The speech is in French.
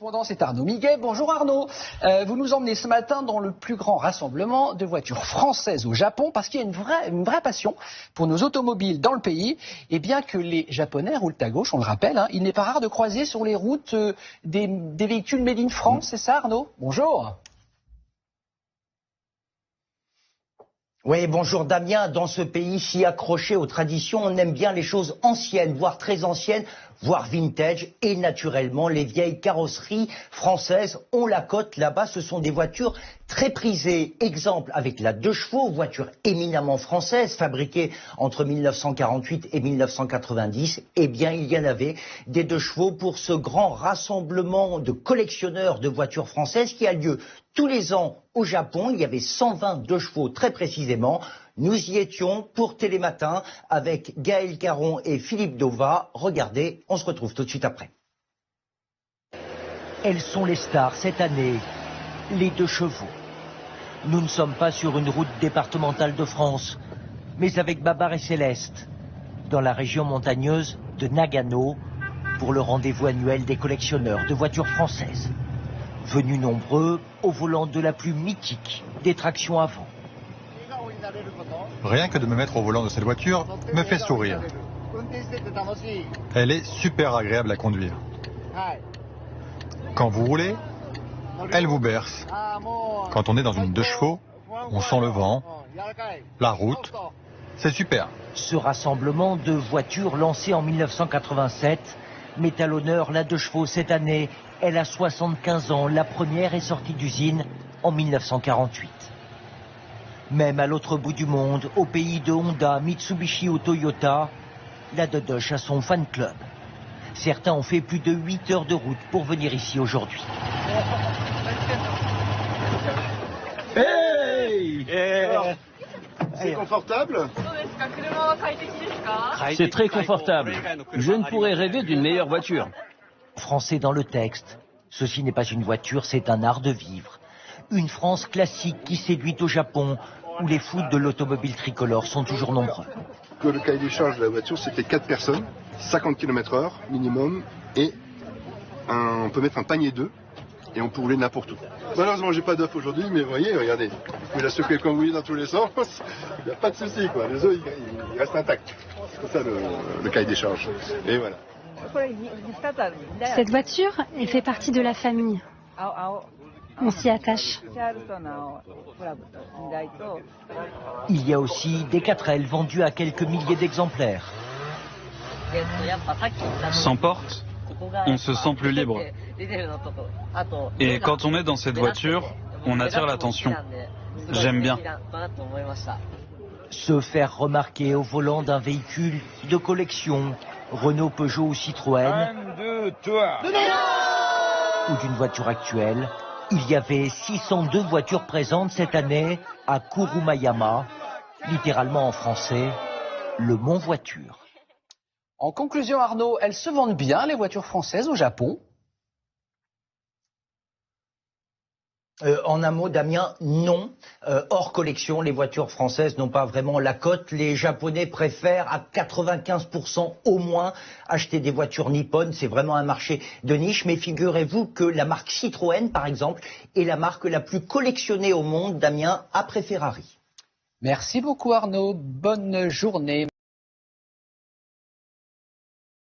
correspondant, c'est Arnaud Miguet. Bonjour Arnaud. Vous nous emmenez ce matin dans le plus grand rassemblement de voitures françaises au Japon parce qu'il y a une vraie passion pour nos automobiles dans le pays. Et bien que les Japonais roulent à gauche, on le rappelle, hein, il n'est pas rare de croiser sur les routes des véhicules made in France, c'est ça Arnaud? Bonjour. Oui, bonjour Damien. Dans ce pays si accroché aux traditions, on aime bien les choses anciennes, voire très anciennes, voire vintage. Et naturellement, les vieilles carrosseries françaises ont la cote là-bas. Ce sont des voitures très prisées. Exemple avec la 2 chevaux, voiture éminemment française, fabriquée entre 1948 et 1990. Eh bien, il y en avait des 2 chevaux pour ce grand rassemblement de collectionneurs de voitures françaises qui a lieu tous les ans au Japon. Il y avait 122 chevaux très précisément. Nous y étions pour Télématin avec Gaël Caron et Philippe Dova. Regardez, on se retrouve tout de suite après. Elles sont les stars cette année, les 2 chevaux. Nous ne sommes pas sur une route départementale de France, mais avec Babar et Céleste, dans la région montagneuse de Nagano, pour le rendez-vous annuel des collectionneurs de voitures françaises. Venus nombreux au volant de la plus mythique des tractions avant. Rien que de me mettre au volant de cette voiture me fait sourire. Elle est super agréable à conduire. Quand vous roulez, elle vous berce. Quand on est dans une 2 chevaux, on sent le vent, la route, c'est super. Ce rassemblement de voitures lancé en 1987 met à l'honneur la 2 chevaux cette année. Elle a 75 ans, la première est sortie d'usine en 1948. Même à l'autre bout du monde, au pays de Honda, Mitsubishi ou Toyota, la Dodoche a son fan club. Certains ont fait plus de 8 heures de route pour venir ici aujourd'hui. Hey! C'est confortable? C'est très confortable. Je ne pourrais rêver d'une meilleure voiture. Français dans le texte. Ceci n'est pas une voiture, c'est un art de vivre. Une France classique qui séduit au Japon, où les fous de l'automobile tricolore sont toujours nombreux. Le cahier des charges de la voiture, c'était 4 personnes, 50 km/h minimum, et on peut mettre un panier d'œufs, et on peut rouler n'importe où. Malheureusement, j'ai pas d'œufs aujourd'hui, mais vous voyez, regardez, vous pouvez la secouer comme vous voulez dans tous les sens, il n'y a pas de souci, quoi. Les œufs, ils restent intacts. C'est ça le cahier des charges. Et voilà. Cette voiture, elle fait partie de la famille. On s'y attache. Il y a aussi des 4L vendus à quelques milliers d'exemplaires. Sans porte, on se sent plus libre. Et quand on est dans cette voiture, on attire l'attention. J'aime bien. Se faire remarquer au volant d'un véhicule de collection, Renault, Peugeot ou Citroën, ou d'une voiture actuelle. Il y avait 602 voitures présentes cette année à Kurumayama, littéralement en français, le Mont Voiture. En conclusion Arnaud, elles se vendent bien les voitures françaises au Japon? En un mot, Damien, non. Hors collection, les voitures françaises n'ont pas vraiment la cote. Les Japonais préfèrent à 95% au moins acheter des voitures nippones. C'est vraiment un marché de niche. Mais figurez-vous que la marque Citroën, par exemple, est la marque la plus collectionnée au monde, Damien, après Ferrari. Merci beaucoup Arnaud, bonne journée.